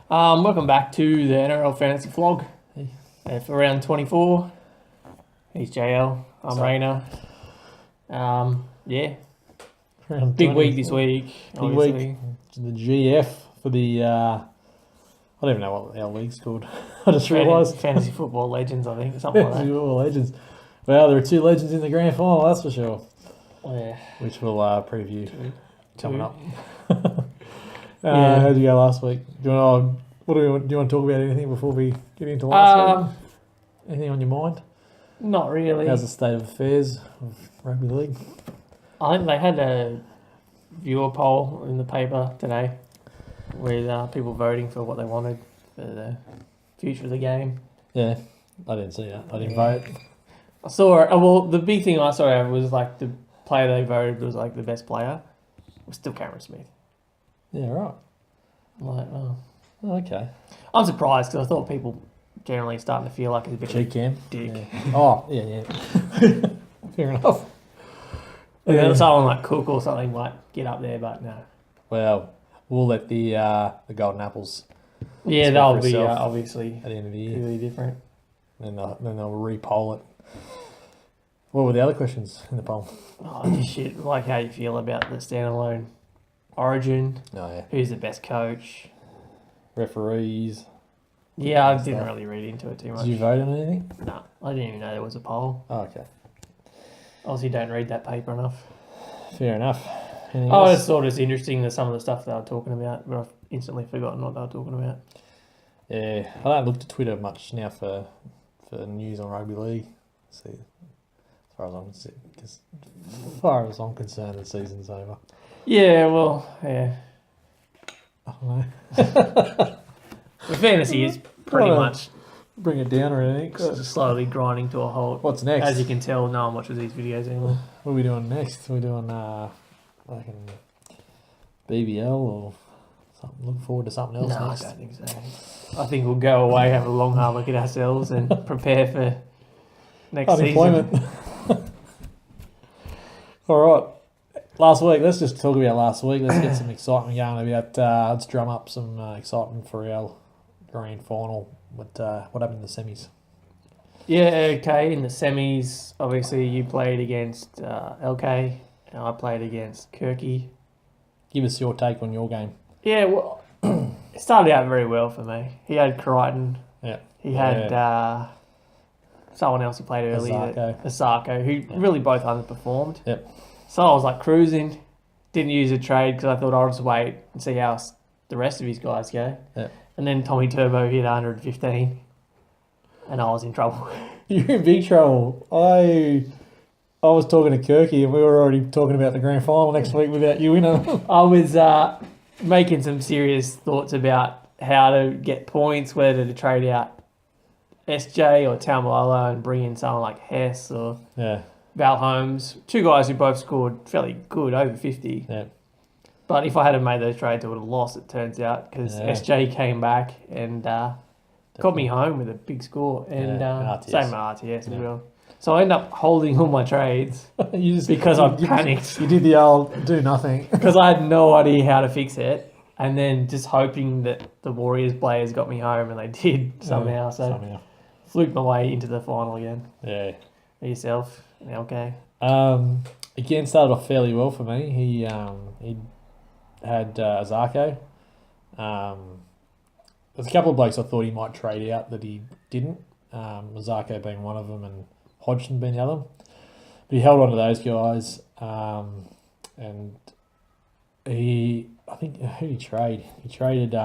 Welcome back to the NRL Fantasy Flog. For round 24, he's JL, I'm Rayner. Yeah, Round big 20. week this week. Big obviously. week. The GF for the, I don't even know what our league's called. I just realised. Fantasy Football Legends, I think, something like Fantasy that. Football Legends. Well, there are two legends in the grand final, that's for sure. Yeah. Which we'll preview coming up. Yeah. How'd you go last week? Do you want to talk about anything before we get into last week? Anything on your mind? Not really. How's the state of affairs of rugby league? I think they had a viewer poll in the paper today with people voting for what they wanted for the future of the game. Yeah, I didn't see that. I didn't vote. I saw. Well, the big thing I saw was like the player they voted was like the best player. It was still Cameron Smith. Yeah, right. I'm like, oh. Okay. I'm surprised because I thought people generally starting to feel like he's a bit of a Cam. dick. Yeah. Oh, yeah. Fair enough. Yeah. Someone like Cook or something might get up there, but no. Well, we'll let the Golden Apples. Yeah, speak they'll for be itself obviously at the end of the year. really different. Then they'll re-poll it. What were the other questions in the poll? Oh, just shit. Like how you feel about the standalone origin. Oh, yeah. Who's the best coach? Referees. Yeah, I didn't really read into it too much. Did you vote on anything? No, I didn't even know there was a poll. Oh, okay. Obviously, don't read that paper enough. Fair enough. Anything I else? just thought it's interesting that some of the stuff they were talking about, but I've instantly forgotten what they were talking about. Yeah, I don't look to Twitter much now for news on rugby league. See, as far as I'm concerned, the season's over. Yeah, well, yeah. I don't know. The fantasy is pretty Well, much Bring it down or anything. just slowly grinding to a halt. What's next? As you can tell, no one watches these videos anymore. What are we doing next? We're doing like BBL or something. Looking forward to something else No, next. I don't think so. I think we'll go away, have a long hard look at ourselves and prepare for next Unemployment. season. All right. Last week. Let's just talk about last week. Let's get some excitement going about. Let's drum up some excitement for our grand final. What happened in the semis? Yeah, okay. In the semis, obviously you played against LK and I played against Kirky. Give us your take on your game. Yeah, well, it started out very well for me. He had Crichton. Yeah. He had someone else he played earlier, Asako, who really both underperformed. Yep. So I was like cruising, didn't use a trade because I thought I'll just wait and see how the rest of his guys go. Yep. And then Tommy Turbo hit 115 and I was in trouble. You're in big trouble. I was talking to Kirky and we were already talking about the grand final next week without you in it. I was making some serious thoughts about how to get points, whether to trade out SJ or Taumalolo and bring in someone like Hess or Val Holmes. Two guys who both scored fairly good, over 50. Yeah. But if I hadn't made those trades, I would have lost, it turns out, because SJ came back and got me home with a big score. And same with RTS as well. So I ended up holding all my trades because I panicked. You did the old do nothing. Because I had no idea how to fix it. And then just hoping that the Warriors players got me home, and they did somehow. Fluked my way into the final again. Yeah. Yourself, okay. Again, started off fairly well for me. He had Zarko. There's a couple of blokes I thought he might trade out that he didn't. Zarko being one of them and Hodgson being the other. But he held on to those guys. And I think, who did he trade? He traded,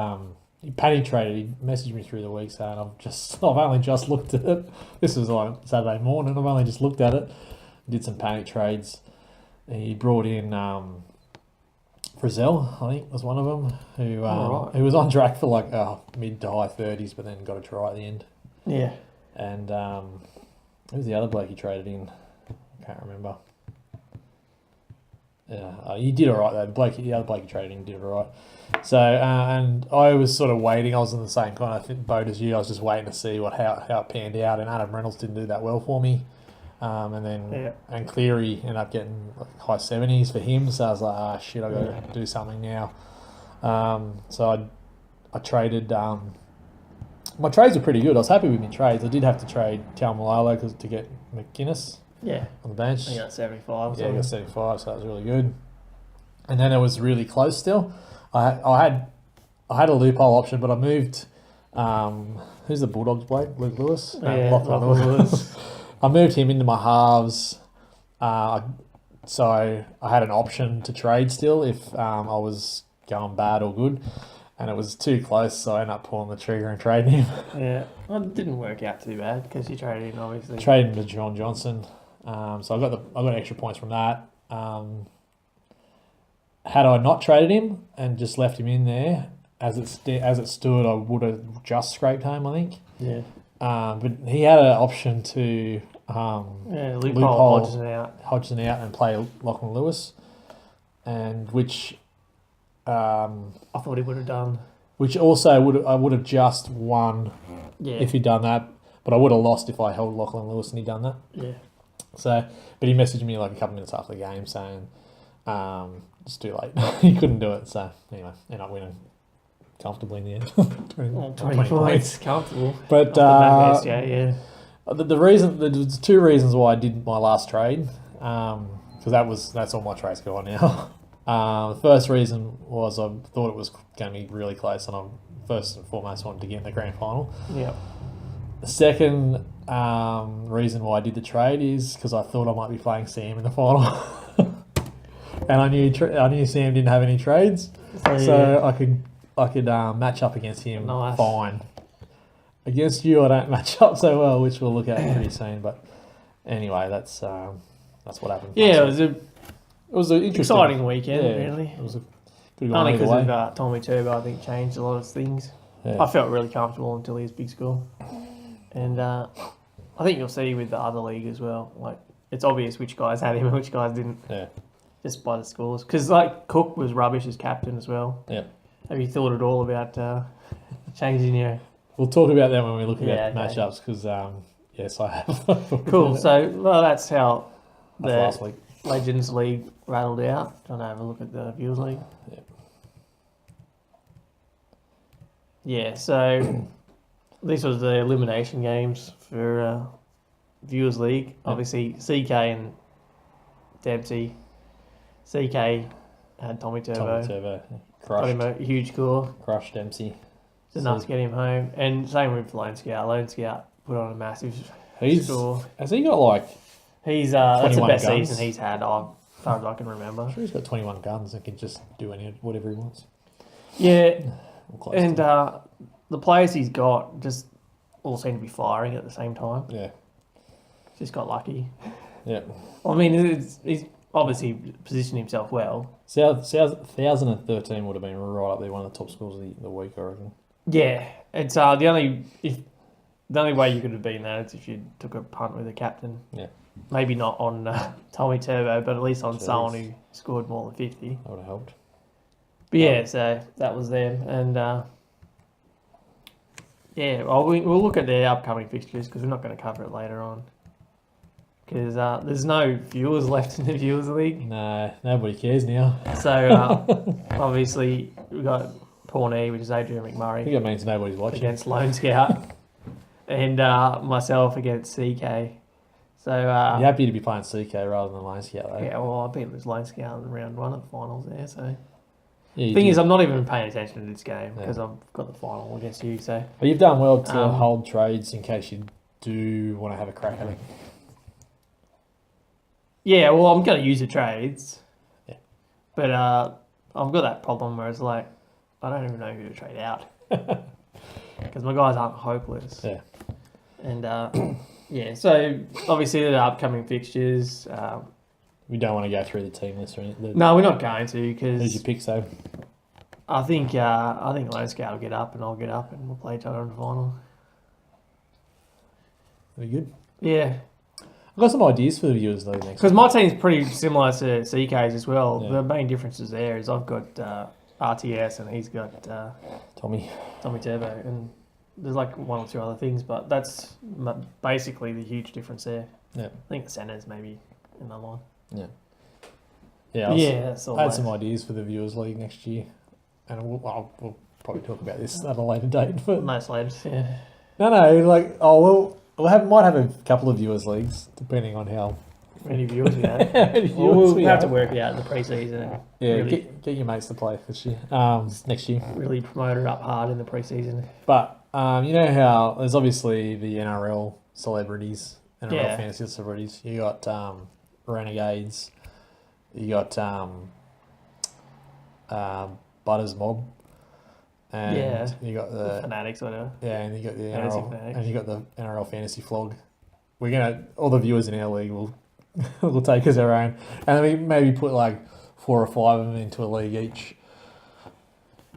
he panic traded. He messaged me through the week saying, I've only just looked at it. This was on Saturday morning. I've only just looked at it. Did some panic trades. He brought in Frizzell, I think, was one of them, who who was on track for like mid to high 30s, but then got a try at the end. Yeah. And who was the other bloke he traded in? I can't remember. Yeah, he did all right though. The other bloke he traded in did all right. So and I was sort of waiting. I was in the same kind of boat as you. I was just waiting to see how it panned out. And Adam Reynolds didn't do that well for me. And Cleary ended up getting like high 70s for him. So I was like, shit, I got to do something now. So I traded. My trades were pretty good. I was happy with my trades. I did have to trade Taumalolo to get McInnes. Yeah. On the bench. I got 75. Yeah, I got 75, so that was really good. And then it was really close still. I had a loophole option, but I moved. Who's the Bulldogs bloke? Luke Lewis. Lachlan Lewis. I moved him into my halves. So I had an option to trade still if I was going bad or good, and it was too close, so I ended up pulling the trigger and trading him. Yeah, well, it didn't work out too bad because you traded in obviously. Traded him to John Johnson, so I got extra points from that. Had I not traded him and just left him in there as it stood, I would have just scraped home, I think. Yeah. But he had an option to loophole Hodgson out and play Lachlan Lewis, and which I thought he would have done. Which also I would have just won if he'd done that, but I would have lost if I held Lachlan Lewis and he'd done that. Yeah. So, but he messaged me like a couple minutes after the game saying, it's too late. He couldn't do it. So anyway, ended up winning comfortably in the end. 20 points, comfortable. But yeah. There's two reasons why I did my last trade, because that's all my trades go on now. The first reason was I thought it was going to be really close, and I first and foremost wanted to get in the grand final. Yeah. The second reason why I did the trade is because I thought I might be playing Sam in the final, and I knew Sam didn't have any trades, so I could match up against him fine. Against you, I don't match up so well, which we'll look at pretty soon. But anyway, that's what happened. Yeah, it was an interesting, exciting weekend. Really, it was a good only because of Tommy Turbo. I think changed a lot of things. Yeah. I felt really comfortable until his big score, and I think you'll see with the other league as well. Like it's obvious which guys had him and which guys didn't. Yeah. Just by the scores, because like Cook was rubbish as captain as well. Yeah. Have you thought at all about changing your? We'll talk about that when we look at matchups, because yes, I have. Cool. So that's how the last week. Legends League rattled out. Trying to have a look at the Viewers League. Yeah. Yeah. So this was the elimination games for Viewers League. Yep. Obviously, CK and Dempsey. CK had Tommy Turbo. Crushed. Got him a huge score. Crushed Dempsey. It's enough to get him home. And same with Lone Scout. Lone Scout put on a massive score. Has he got like... That's the best guns? season he's had, as far as I can remember. I'm sure he's got 21 guns and can just do whatever he wants. Yeah. And the players he's got just all seem to be firing at the same time. Yeah. Just got lucky. Yeah. I mean, he's obviously positioned himself well. 2013 would have been right up there, one of the top scores of the week, I reckon. Yeah, it's the only way you could have been that is if you took a punt with a captain. Yeah. Maybe not on Tommy Turbo, but at least on someone who scored more than 50. That would have helped. But yeah, so that was them, and we'll look at their upcoming fixtures because we're not going to cover it later on. Because there's no viewers left in the Viewers League. No, nobody cares now. So, obviously, we've got Pawnee, which is Adrian McMurray. I think it means nobody's watching. Against Lone Scout. And myself against CK. So you're happy to be playing CK rather than Lone Scout, though. Yeah, well, I beat him as Lone Scout in round one of the finals there, so... Yeah, the thing is, I'm not even paying attention to this game because I've got the final against you, so... But you've done well to hold trades in case you do want to have a crack at it. Yeah, well, I'm going to use the trades. Yeah. But I've got that problem where it's like, I don't even know who to trade out. Because my guys aren't hopeless. Yeah. And, yeah, so obviously the upcoming fixtures... we don't want to go through the team list or anything. No, we're not going to, because... Who's your pick, so? I think Lone Scout will get up and I'll get up and we'll play each other in the final. Very good. Yeah. I've got some ideas for the Viewers League next. Because my team's pretty similar to CK's as well. Yeah. The main differences there is I've got RTS and he's got Tommy Turbo, and there's like one or two other things, but that's basically the huge difference there. Yeah. I think the centers maybe in the line. Yeah. Yeah, that's all. I had some ideas for the Viewers League next year, and we'll probably talk about this at a later date. But Most lads, yeah. no, might have a couple of viewers leagues depending on how many viewers we have. many Well, viewers we'll have to work it out in the pre-season. Yeah, really, get your mates to play this year, next year. Really promote it up hard in the pre-season. But you know how there's obviously the NRL celebrities, NRL fantasy celebrities. You got Renegades, you got Butters Mob, and you got the Fanatics, whatever. Yeah, and you got the Fantasy NRL, Fanatics. and you got the NRL fantasy flog. We're gonna all the viewers in our league will will take as our own, and then we maybe put like 4 or 5 of them into a league each.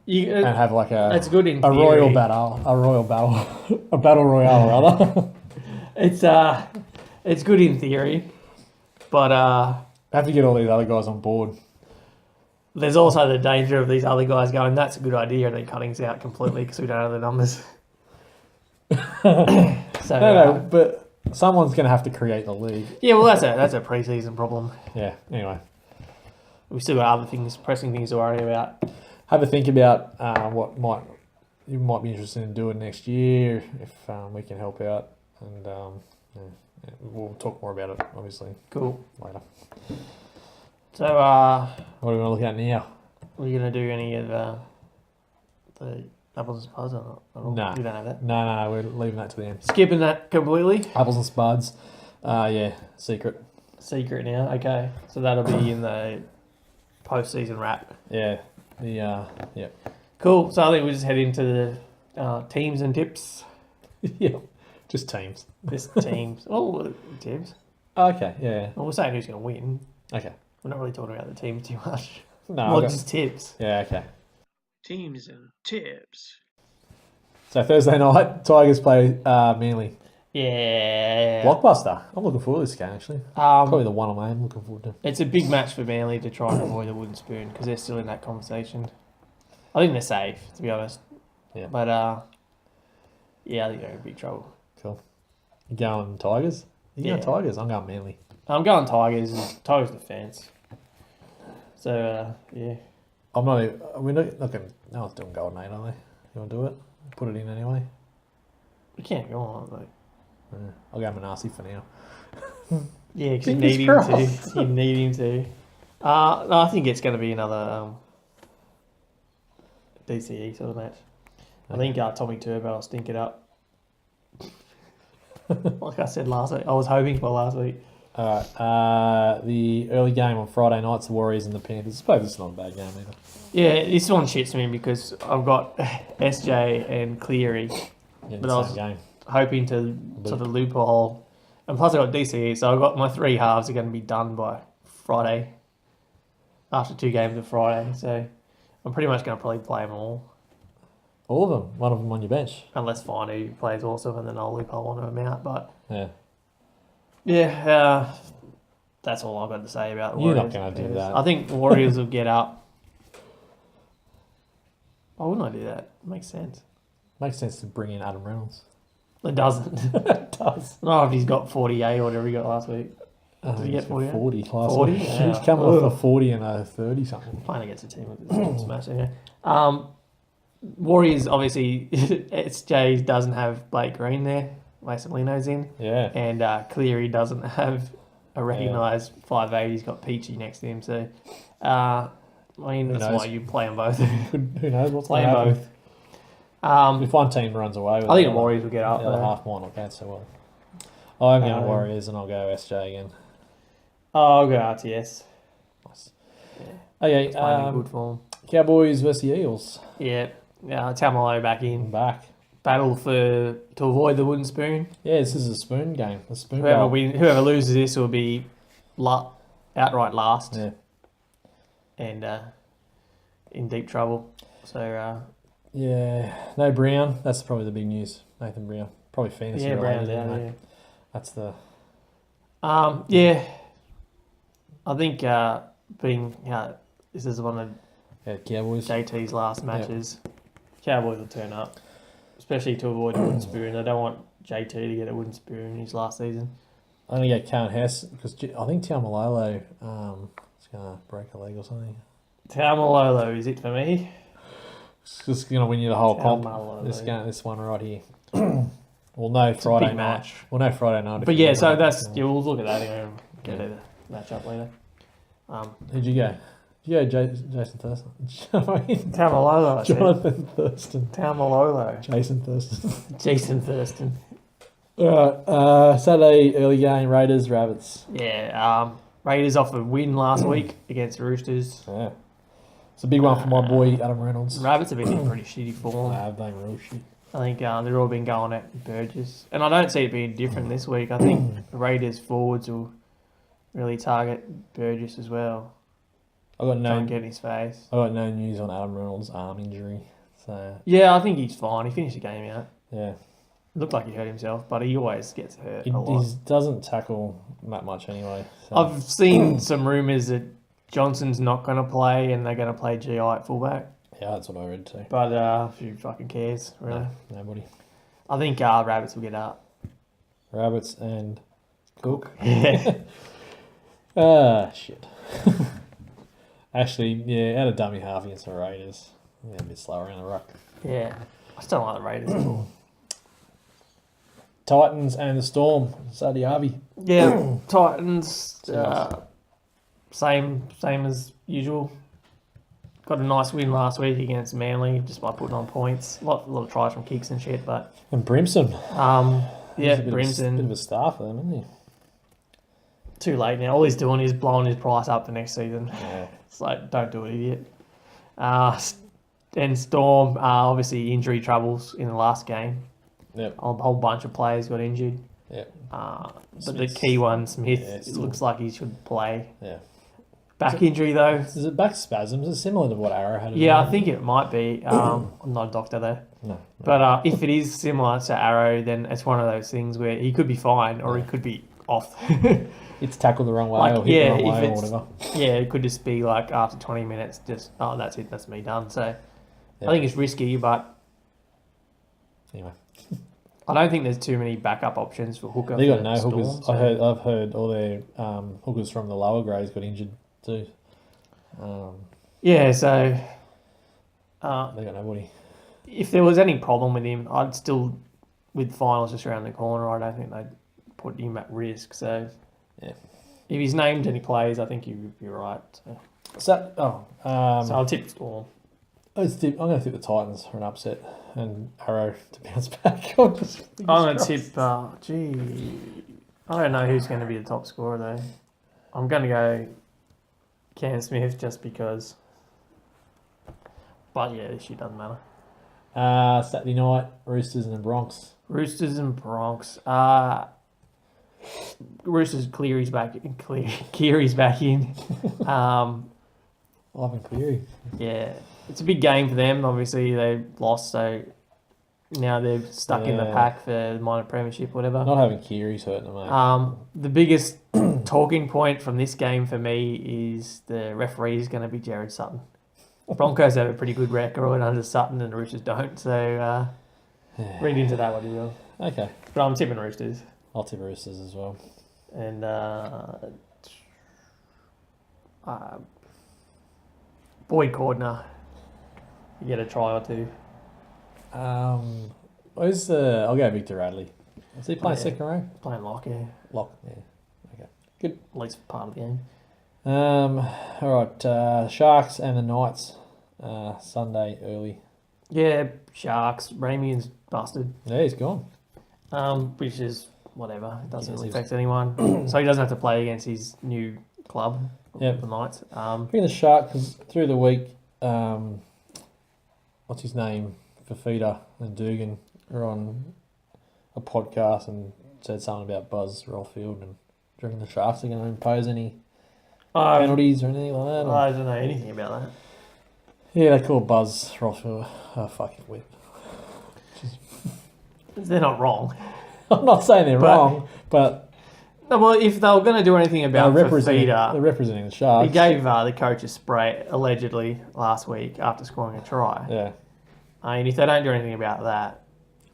And have like that's good in a theory. a battle royale rather. It's good in theory, but have to get all these other guys on board. There's also the danger of these other guys going, "That's a good idea," and then cutting us out completely because we don't have the numbers. So no, but someone's going to have to create the league. Yeah, well, that's a pre-season problem. Yeah. Anyway, we've still got other things, pressing things to worry about. Have a think about what you might be interested in doing next year if we can help out, and we'll talk more about it obviously. Cool. Later. So what do we want to look at now? Are you going to do any of the apples and spuds or not? No. You don't have that? No, we're leaving that to the end. Skipping that completely? Apples and spuds. Secret now. Okay. So that'll be in the post-season wrap. Yeah. Cool. So I think we'll just head into the teams and tips. Yeah. Just teams. Just teams. Oh, tips. Okay, yeah. Well, we're saying who's going to win. Okay. We're not really talking about the teams too much. No. Just tips. Yeah, okay. Teams and tips. So Thursday night, Tigers play Manly. Yeah. Blockbuster. I'm looking forward to this game, actually. Probably the one I'm looking forward to. It's a big match for Manly to try and avoid the wooden spoon because they're still in that conversation. I think they're safe, to be honest. Yeah. But, I think they're in big trouble. Cool. You going Tigers? You going Tigers? I'm going Manly. I'm going Tigers. Tigers defence. So, yeah. I'm not even... We're not going... No one's doing Golden 8, are they? You want to do it? Put it in anyway? We can't go on, like... I'll go Manasi for now. Yeah, because you need him to. You need him to. No, I think it's going to be another DCE sort of match. I think Tommy Turbo will stink it up. Like I said last week. I was hoping for last week. Alright, the early game on Friday night's the Warriors and the Panthers. I suppose it's not a bad game either. Yeah, this one shits me because I've got SJ and Cleary. Yeah, but I was hoping to sort of loophole. And plus I got DCE, so I've got my 3 halves are going to be done by Friday. After 2 games of Friday, so I'm pretty much going to probably play them all. All of them? One of them on your bench? Unless Finey plays awesome and then I'll loophole one of them out, but... Yeah, that's all I've got to say about the You're Warriors. not going to do that. I think the Warriors will get up. Why wouldn't I do that? Makes sense. Makes sense to bring in Adam Reynolds. It doesn't. It does. I don't know if he's got 48 or whatever he got last week. Did he get 40? 40 last 40? week. Yeah. He's coming off a 40 and a 30 something. Playing against a team with smash anyway. Warriors, obviously, SJ doesn't have Blake Green there. Mason Lino's in. Yeah. And Cleary doesn't have a recognised 5'8". He's got Peachy next to him. So, that's why you play them both. Who knows what's play going to them happen. both. If one team runs away with I think the Warriors will get up. The other half might not go so well. I'm going Warriors and I'll go SJ again. I'll go RTS. Nice. Yeah. Okay. Playing in good form. Cowboys versus the Eagles. Yeah. Tamalo back in. Back. Battle to avoid the wooden spoon. Yeah, this is a spoon game. A spoon whoever loses this will be outright last. Yeah. And in deep trouble. So no Brown. That's probably the big news. Nathan Brown, probably fantasy. Yeah, Brown's related, out. Yeah. That's the. I think this is one of Cowboys. JT's last matches. Cowboys will turn up, especially to avoid a wooden spoon. They don't want JT to get a wooden spoon in his last season. I'm going to get Karen Hess because I think Taumalolo is going to break a leg or something. Taumalolo is it for me. It's just going to win you the whole comp. Tamalolo. This one right here. We'll know Friday night. Match. We'll know Friday night. But yeah, so that's we'll look at that and get the match up later. Who'd you go? Did you go Jason Thurston? Tamalolo. Jonathan Thurston. Tamalolo. Jason Thurston. Jason Thurston. All right. Saturday early game. Raiders Rabbits. Yeah. Raiders off a win last week against Roosters. Yeah. It's a big one for my boy Adam Reynolds. Rabbits have been in pretty shitty form. They've been real shit. I think they've all been going at Burgess. And I don't see it being different this week. I think the Raiders forwards will really target Burgess as well. I got Try and get in his face. I got no news on Adam Reynolds' arm injury. So yeah, I think he's fine. He finished the game out. Yeah. Looked like he hurt himself, but he always gets hurt He doesn't tackle that much anyway. So. I've seen some rumours that Johnson's not going to play and they're going to play GI at fullback. Yeah, that's what I read too. But who fucking cares, really? No, nobody. I think Rabbits will get up. Rabbits and Cook. Yeah. Shit. Actually, yeah, out of dummy half against the Raiders. Yeah, a bit slower in the ruck. Yeah. I still don't like the Raiders at all. Titans and the Storm. Sadie Harvey. Yeah, Titans, same as usual. Got a nice win last week against Manly just by putting on points. A lot of tries from kicks and shit, but And Brimson. yeah, He's Brimson. A bit of a star for them, isn't he? Too late now. All he's doing is blowing his price up for next season. Yeah. It's like, don't do it, idiot. And Storm, obviously injury troubles in the last game. Yep. A whole bunch of players got injured. Yep. But the key one, Smith, it looks like he should play. Yeah. Back injury though. Is it back spasms? Is it similar to what Arrow had? Yeah, I think it might be. I'm not a doctor though. No. But if it is similar to Arrow, then it's one of those things where he could be fine or he could be off. It's tackled the wrong way Like, or hit yeah, the wrong way if or it's- whatever. Yeah, it could just be like after 20 minutes, just, oh, that's it, that's me done. So Yeah. I think it's risky, but Anyway. I don't think there's too many backup options for hooker. They got for no Storm, hookers. so- I've heard all their hookers from the lower grades got injured too. Yeah, so They got nobody. if there was any problem with him, I'd still, with finals just around the corner, I don't think they'd put him at risk. So Yeah. if he's named and he plays, I think you're right. So I'll tip Storm. I'm going to tip the Titans for an upset and Arrow to bounce back. I'm going to tip, I don't know who's going to be the top scorer though. I'm going to go Cam Smith just because. But yeah, this shit doesn't matter. Saturday night, Roosters and the Bronx. Roosters and Bronx. Roosters Cleary's back in. Cleary's back in. Ivan Cleary. Yeah, it's a big game for them. Obviously, they lost, so now they're stuck in the pack for the minor premiership, whatever. Not having Kiri's hurting them, mate. The biggest talking point from this game for me is the referee is going to be Jared Sutton. Broncos have a pretty good record under Sutton, and the Roosters don't. So read into that what you will. Okay. But I'm tipping Roosters. I'll tip Roosters as well. And Boyd Cordner, you get a try or two. I'll go Victor Radley. Is he playing second row? Playing lock, yeah. Lock, yeah. Okay. Good. At least part of the game. All right. Sharks and the Knights. Sunday early. Yeah, Sharks. Ramian's busted. Yeah, he's gone. Which is whatever. It doesn't Yes, really he's- affect anyone. So he doesn't have to play against his new club, Yep. the Knights. I think the Sharks, because through the week, what's his name? Fafita and Dugan are on a podcast and said something about Buzz Rollfield, and do you reckon the Sharks are going to impose any penalties or anything like that? I don't know anything about that. Yeah, they call Buzz Rollfield a fucking whip. They're not wrong. I'm not saying they're wrong, but No, well, if they were going to do anything about they're Fafita, representing the Sharks. he gave the coach a spray, allegedly, last week after scoring a try. Yeah. And if they don't do anything about that,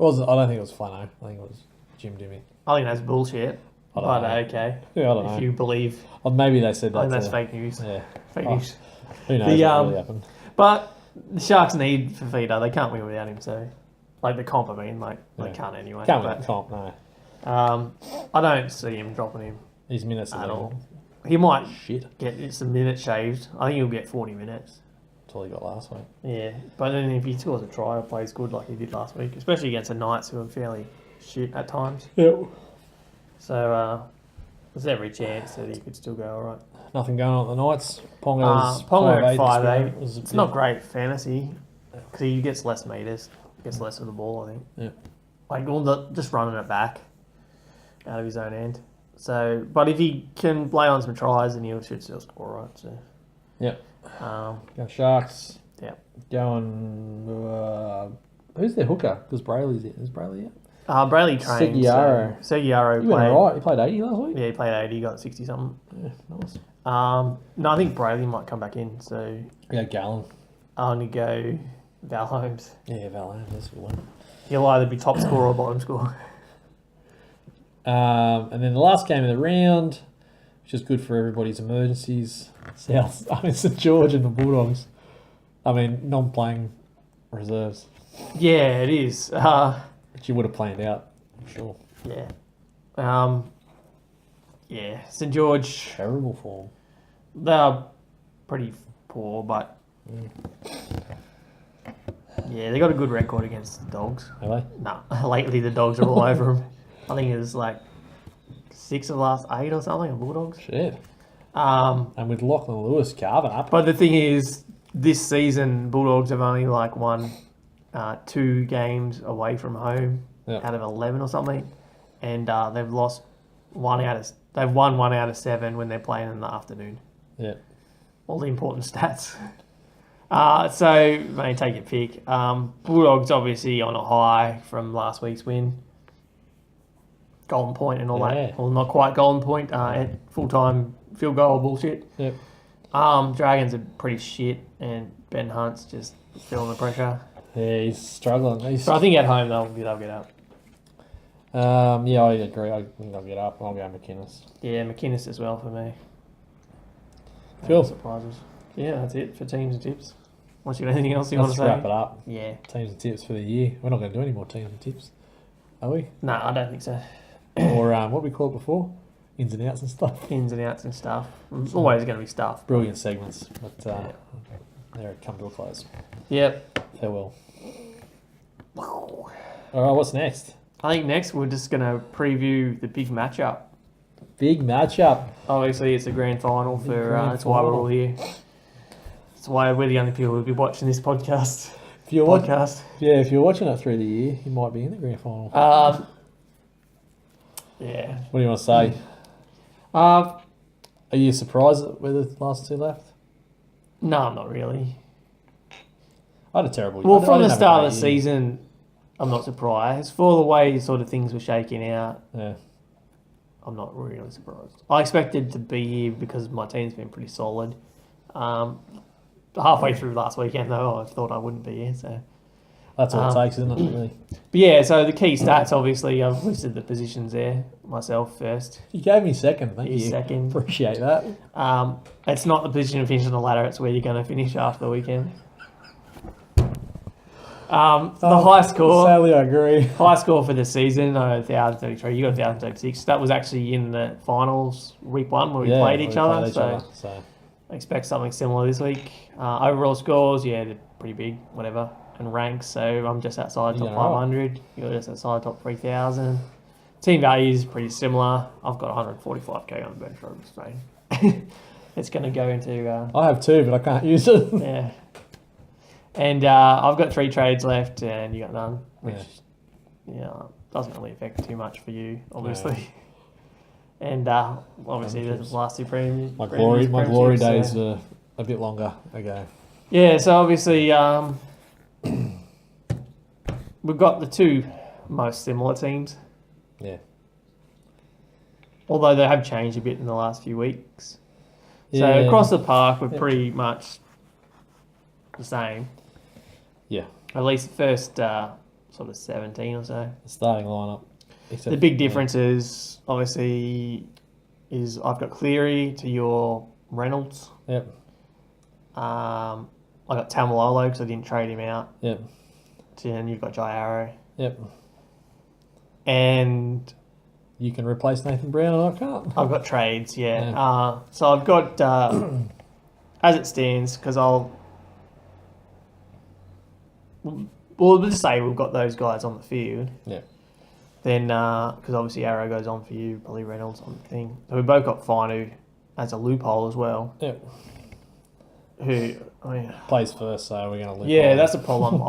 I don't think it was Flano. I think it was Jim Dimmy. I think that's bullshit. I don't But know. okay. Yeah, I don't know. If you believe, Or maybe they said that. I think that's fake news. Yeah. Fake Oh. news. Who knows The, what really happened? But The Sharks need Fafita. They can't win without him, so... Like the comp, they can't anyway. Can't win the comp, no. I don't see him dropping him. His minutes at all. He might get some minutes shaved. I think he'll get 40 minutes. That's all he got last week. Yeah, but then if he scores a try or plays good like he did last week, especially against the Knights who are fairly shit at times. Yep. So there's every chance that he could still go all right. Nothing going on at the Knights. Ponga at 5'8". It's not great fantasy because he gets less meters, gets less of the ball, I think. Yeah. Like just running it back out of his own end. So, but if he can play on some tries, then he should still score all right. So. Yep. Go Sharks. Yeah. Going. Who's their hooker? Because Brayley's in. Is Brayley out? Brayley trained. Seguiaro played. Went alright. He played 80 last week. Yeah, he played 80. He got 60 something. Yeah, nice. No, I think Brayley might come back in. So. Yeah, Gallen. I'll only go Val Holmes. Yeah, Val Holmes. That's a good one. He'll either be top scorer or bottom scorer. And then the last game of the round, which is good for everybody's emergencies. St George and the Bulldogs. Non-playing reserves. Yeah, it is. Which you would have planned out, I'm sure. Yeah. Yeah, St George. Terrible form. They are pretty poor, but yeah, they got a good record against the Dogs. Have they? No, lately the Dogs are all over them. I think it was like 6 of the last 8 or something of Bulldogs. Shit. And with Lachlan Lewis carving up. But the thing is, this season Bulldogs have only won 2 games away from home out of 11 or something, and they've lost they've won 1 out of 7 when they're playing in the afternoon. Yeah. All the important stats. So mate, take your pick. Bulldogs obviously on a high from last week's win. Golden Point and all that. Well, not quite Golden Point. Full-time field goal bullshit. Yep. Dragons are pretty shit, and Ben Hunt's just feeling the pressure. Yeah, he's struggling. So I think at home they'll get up. Yeah, I agree. I think they'll get up. I'll go McInnes. Yeah, McInnes as well for me. Phil. Surprises. Yeah, that's it for teams and tips. Unless you got anything else you want to say? Let's wrap it up. Yeah. Teams and tips for the year. We're not going to do any more teams and tips, are we? No, I don't think so. Or what we called it before? Ins and outs and stuff. Ins and outs and stuff. It's always going to be stuff. Brilliant segments, but they're come to a close. Yep. Farewell. All right, what's next? I think next we're just going to preview the big matchup. Big matchup. Obviously, it's a grand final for. That's why we're all here. That's why we're the only people who'll be watching this podcast. If you're watching it through the year, you might be in the grand final. Yeah. What do you want to say? Are you surprised that we're the last 2 left? No, I'm not really. I had a terrible year. Well, from the start of the season, I'm not surprised. For the way sort of things were shaking out, I'm not really surprised. I expected to be here because my team's been pretty solid. Halfway through last weekend, though, I thought I wouldn't be here. So that's all it takes, isn't it, really? But yeah, so the key stats, obviously, I've listed the positions there myself first. You gave me second, thank you. Second. Appreciate that. It's not the position to finish on the ladder, it's where you're going to finish after the weekend. The high score. Sadly, I agree. High score for the season, 1,033. You got 1,036. That was actually in the finals, week 1, where we played each other. So I expect something similar this week. Overall scores, they're pretty big, whatever. And ranks, so I'm just outside top 500. You're just outside top 3,000. Team values pretty similar. I've got 145k on the bench room, so it's going to go into. I have 2, but I can't use it. Yeah. And I've got 3 trades left, and you got none, which doesn't really affect too much for you, obviously. Yeah. And obviously, the last 2 premiums. My glory days are a bit longer ago. Yeah, so obviously, we've got the 2 most similar teams. Yeah. Although they have changed a bit in the last few weeks. So across the park, we're pretty much the same. Yeah. At least the first sort of 17 or so. The starting lineup. The big difference is, obviously, I've got Cleary to your Reynolds. Yep. I've I got Tamalolo because I didn't trade him out. Yep. And you've got Jai Arrow. Yep. And you can replace Nathan Brown and I can't. I've got trades, yeah. So I've got, as it stands, because we'll just say we've got those guys on the field. Yeah. Then, because obviously Arrow goes on for you, probably Reynolds on the thing. So we both got Finu as a loophole as well. Yep. Who, I mean, plays first, so we're going to lose. Yeah, that's a problem.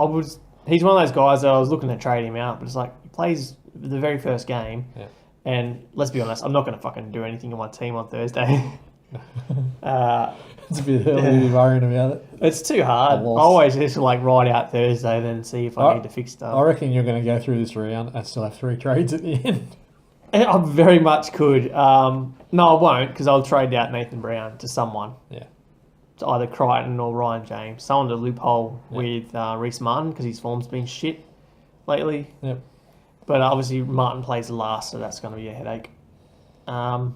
He's one of those guys that I was looking to trade him out, but it's like, he plays the very first game. Yeah. And let's be honest, I'm not going to fucking do anything on my team on Thursday. It's a bit early to be worrying about it. It's too hard. I always just like ride out Thursday, then see if I need to fix stuff. I reckon you're going to go through this round and still have 3 trades at the end. I very much could. No, I won't, because I'll trade out Nathan Brown to someone. Yeah. To either Crichton or Ryan James. Someone to loophole with Reece Martin, because his form's been shit lately. Yep. But obviously Martin plays last, so that's going to be a headache. And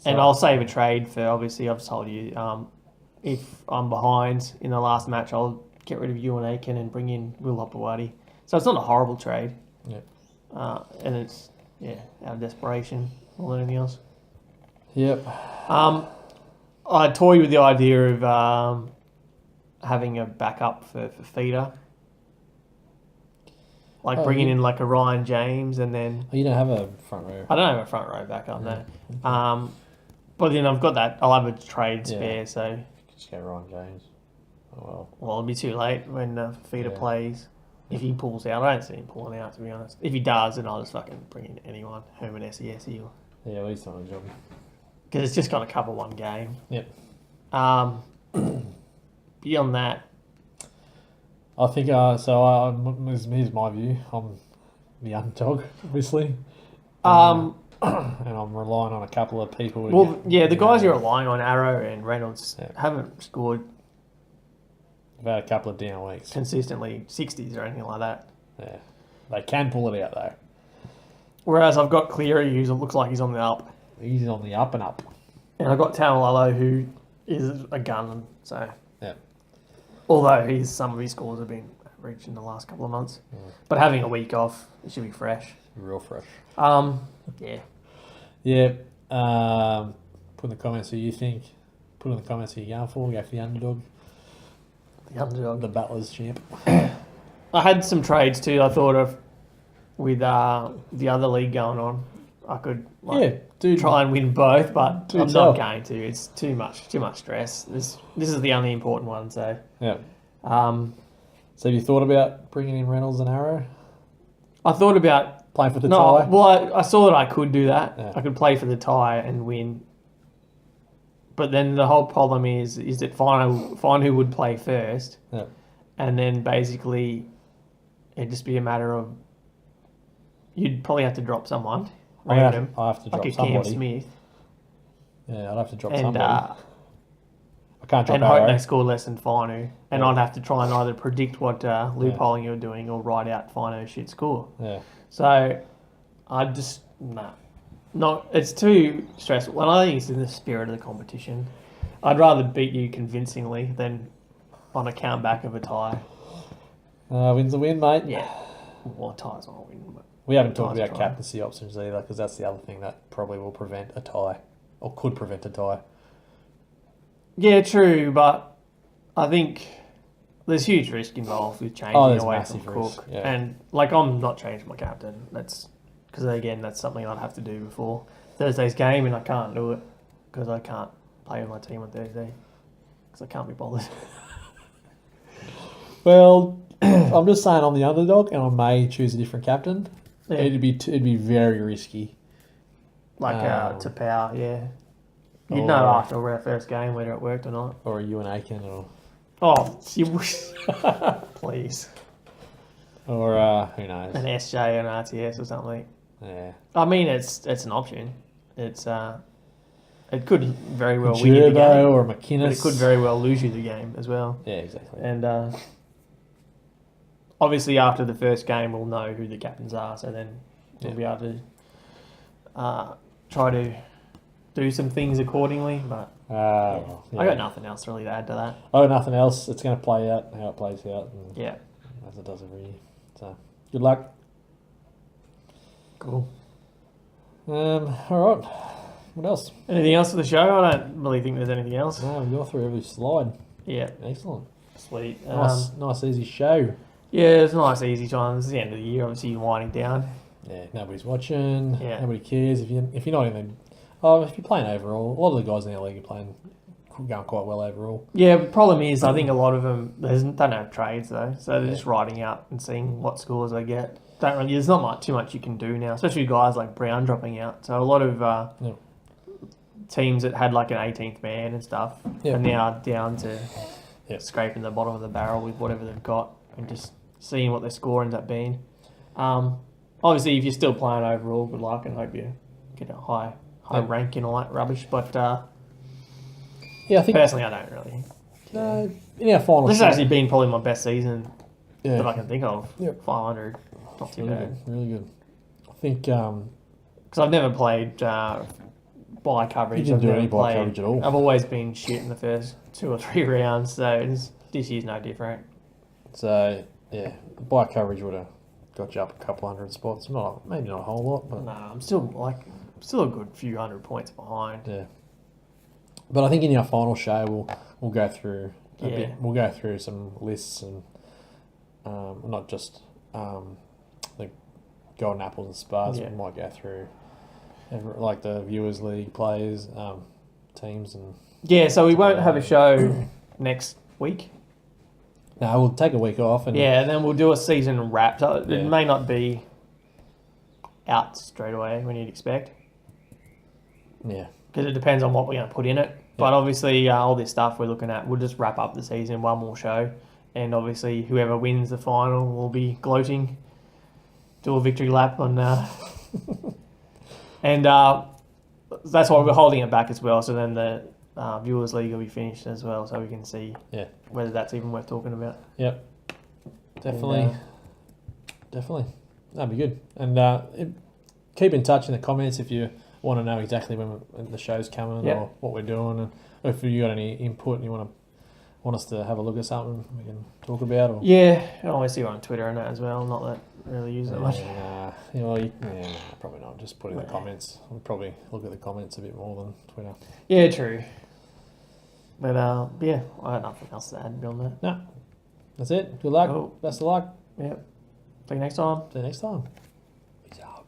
I'll save a trade for, obviously, I've told you, if I'm behind in the last match, I'll get rid of Ewan Aiken and bring in Will Hopewadi. So it's not a horrible trade. Yep. And it's, out of desperation more than anything else. Yep. I toy with the idea of having a backup for feeder. Like bringing in like a Ryan James and then... Oh, you don't have a front row. I don't have a front row backup, no. But then I've got that. I'll have a trade spare, so... Just get Ryan James. Oh, well, it'll be too late when feeder plays. If he pulls out, I don't see him pulling out, to be honest. If he does, then I'll just fucking bring in anyone. Herman SES or... Yeah, well, he's done a job. Because it's just got to cover one game. Yep. Beyond that... I think, here's my view. I'm the underdog, obviously. And I'm relying on a couple of people. The guys you're relying on, Arrow and Reynolds, haven't scored... I've had a couple of down weeks. Consistently 60s or anything like that. Yeah. They can pull it out, though. Whereas I've got Cleary, who looks like he's on the up. He's on the up and up. And I've got Tamalolo, who is a gun, so... Yeah. Although some of his scores have been average in the last couple of months. But having a week off, it should be fresh. Real fresh. Yeah. Yeah. Put in the comments who you think. Put in the comments who you're going for. Go for the underdog. The underdog. The Battlers champ. I had some trades too, I thought of, with the other league going on. I could try and win both, but I'm not going to. It's too much stress. This is the only important one, so... Yeah. So have you thought about bringing in Reynolds and Arrow? I thought about... Playing for the tie? Well, I saw that I could do that. Yeah. I could play for the tie and win. But then the whole problem is that find who would play first. Yeah. And then basically it'd just be a matter of... You'd probably have to drop someone. Random. I have to drop like a somebody. Cam Smith. Yeah, I'd have to drop somebody. I can't drop and Arrow. hope they score less than Finu. And I'd have to try and either predict what loopholing you're doing or write out Finu's shit score. Yeah. So I'd just... No, it's too stressful. And I think it's in the spirit of the competition. I'd rather beat you convincingly than on a count back of a tie. Win's a win, mate. Yeah. Well, a tie's not a win, but... We haven't talked about captaincy options either, because that's the other thing that probably will prevent a tie, or could prevent a tie. Yeah, true, but I think there's huge risk involved with changing away from Cook. Yeah. And, I'm not changing my captain. That's because, again, that's something I'd have to do before Thursday's game, and I can't do it because I can't play with my team on Thursday because I can't be bothered. Well, I'm just saying I'm the underdog, and I may choose a different captain. Yeah. It'd be very risky. To power, yeah. You'd know after our first game whether it worked or not. Or a Ewan Aiken, or... Oh, please. Or, who knows? An SJ or an RTS or something. Yeah. I mean, it's an option. It's it could very well win you the game. Or McInnes. But it could very well lose you the game as well. Yeah, exactly. And obviously after the first game we'll know who the captains are, so then we'll be able to try to do some things accordingly. But yeah. I got nothing else really to add to that. Oh, nothing else. It's going to play out how it plays out. And yeah. As it does every year. So, good luck. Cool. All right. What else? Anything else for the show? I don't really think there's anything else. No, we've gone through every slide. Yeah. Excellent. Sweet. Nice, easy show. Yeah, it's a nice, easy time. It's the end of the year. Obviously, you're winding down. Yeah, nobody's watching. Yeah. Nobody cares if you're not in the. If you're playing overall, a lot of the guys in our league are going quite well overall. Yeah, the problem is I think a lot of them don't have trades though, so they're just riding out and seeing what scores they get. There's not too much you can do now, especially guys like Brown dropping out. So a lot of teams that had like an 18th man and stuff are now down to scraping the bottom of the barrel with whatever they've got and just seeing what their score ends up being. Obviously, if you're still playing overall, good luck and hope you get a high rank and all that rubbish. But I think personally, I don't really. No, in our final. This has actually been probably my best season that I can think of. Yep. 500, not too bad. Really good. I think because I've never played buy coverage. You didn't do any buy coverage at all. I've always been shit in the first 2 or 3 rounds, so this year's no different. So buy coverage would have got you up a couple hundred spots. Maybe not a whole lot, but no, I'm still a good few hundred points behind. Yeah. But I think in our final show we'll go through a bit. We'll go through some lists and not just the golden apples and spars. We might go through like the viewers league players, teams and so we won't have a show next week. No, we'll take a week off and and then we'll do a season wrap. So it may not be out straight away when you'd expect. Yeah. Because it depends on what we're going to put in it. But obviously, all this stuff we're looking at, we'll just wrap up the season in one more show. And obviously, whoever wins the final will be gloating, do a victory lap on... and that's why we're holding it back as well. So then the Viewers League will be finished as well, so we can see whether that's even worth talking about. Yep. Definitely. Definitely. That'd be good. And keep in touch in the comments if you want to know exactly when the show's coming or what we're doing, and if you got any input and you want us to have a look at something we can talk about. Or obviously we're on Twitter and that as well. Not that I really use that much. Probably not. Just put in the comments. We'll probably look at the comments a bit more than Twitter. Yeah, true. But I have nothing else to add beyond that. No, that's it. Good luck. Cool. Best of luck. Yep. See you next time. See you next time. Peace out.